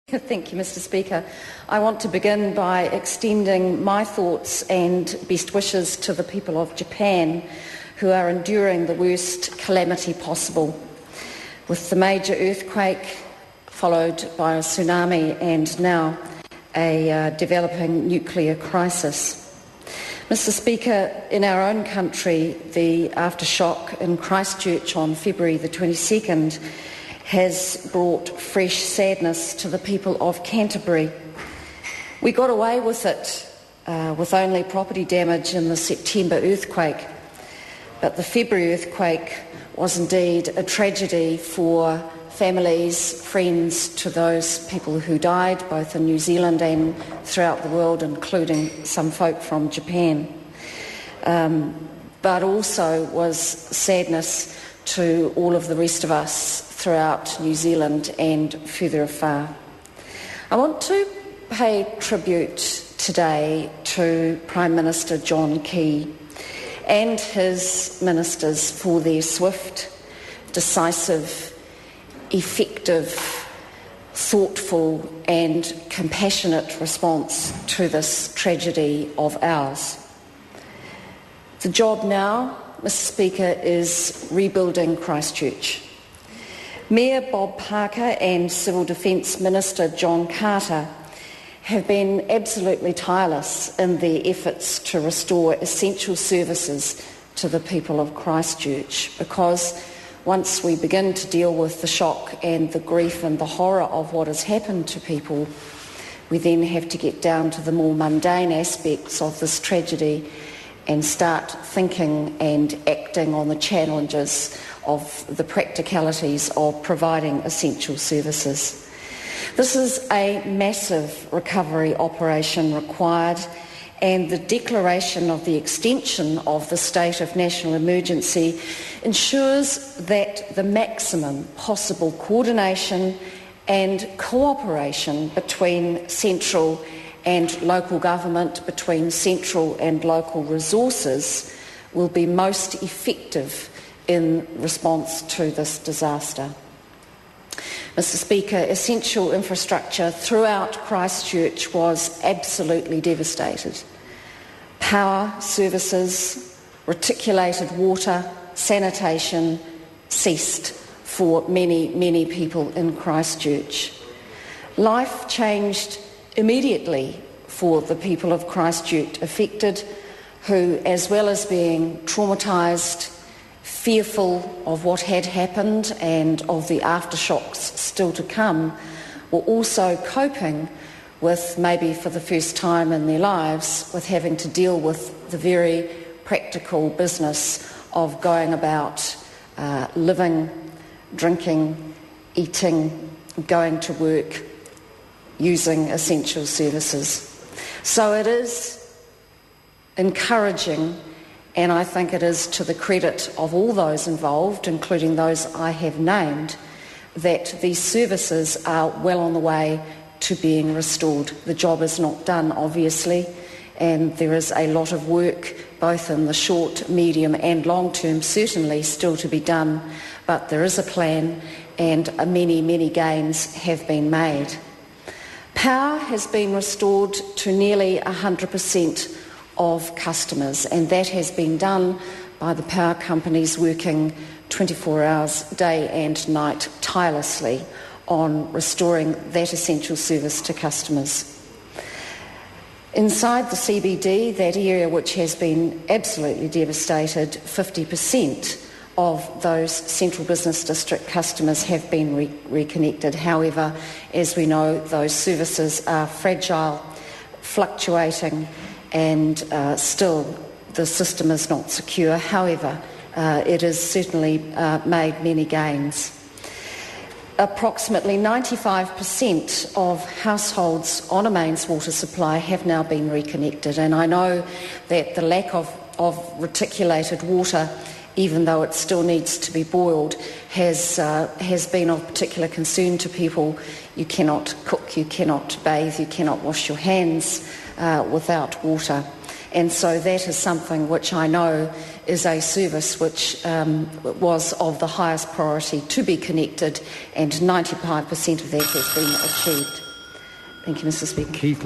Thank you, Mr. Speaker. I want to begin by extending my thoughts and best wishes to the people of Japan who are enduring the worst calamity possible, with the major earthquake followed by a tsunami and now a developing nuclear crisis. Mr. Speaker, in our own country, the aftershock in Christchurch on February the 22nd has brought fresh sadness to the people of Canterbury. We got away with it with only property damage in the September earthquake, but the February earthquake was indeed a tragedy for families, friends, to those people who died, both in New Zealand and throughout the world, including some folk from Japan. But also was sadness to all of the rest of us throughout New Zealand and further afar. I want to pay tribute today to Prime Minister John Key and his ministers for their swift, decisive, effective, thoughtful and compassionate response to this tragedy of ours. The job now, Mr. Speaker, is rebuilding Christchurch. Mayor Bob Parker and Civil Defence Minister John Carter have been absolutely tireless in their efforts to restore essential services to the people of Christchurch, because once we begin to deal with the shock and the grief and the horror of what has happened to people, we then have to get down to the more mundane aspects of this tragedy and start thinking and acting on the challenges of the practicalities of providing essential services. This is a massive recovery operation required, and the declaration of the extension of the state of national emergency ensures that the maximum possible coordination and cooperation between central and local government, between central and local resources, will be most effective in response to this disaster. Mr. Speaker, essential infrastructure throughout Christchurch was absolutely devastated. Power, services, reticulated water, sanitation ceased for many, many people in Christchurch. Life changed immediately for the people of Christchurch affected, who, as well as being traumatised, fearful of what had happened and of the aftershocks still to come, were also coping with, maybe for the first time in their lives, with having to deal with the very practical business of going about living, drinking, eating, going to work, using essential services. So it is encouraging, and I think it is to the credit of all those involved, including those I have named, that these services are well on the way to being restored. The job is not done, obviously, and there is a lot of work, both in the short, medium and long term, certainly still to be done, but there is a plan and many, many gains have been made. Power has been restored to nearly 100% of customers, and that has been done by the power companies working 24 hours day and night tirelessly on restoring that essential service to customers. Inside the CBD, that area which has been absolutely devastated, 50% of those central business district customers have been reconnected. However, as we know, those services are fragile, fluctuating, and still the system is not secure. However, it has certainly made many gains. Approximately 95% of households on a mains water supply have now been reconnected, and I know that the lack of reticulated water, even though it still needs to be boiled, has been of particular concern to people. You cannot cook, you cannot bathe, you cannot wash your hands without water. And so that is something which I know is a service which was of the highest priority to be connected, and 95% of that has been achieved. Thank you, Mr Speaker. Keith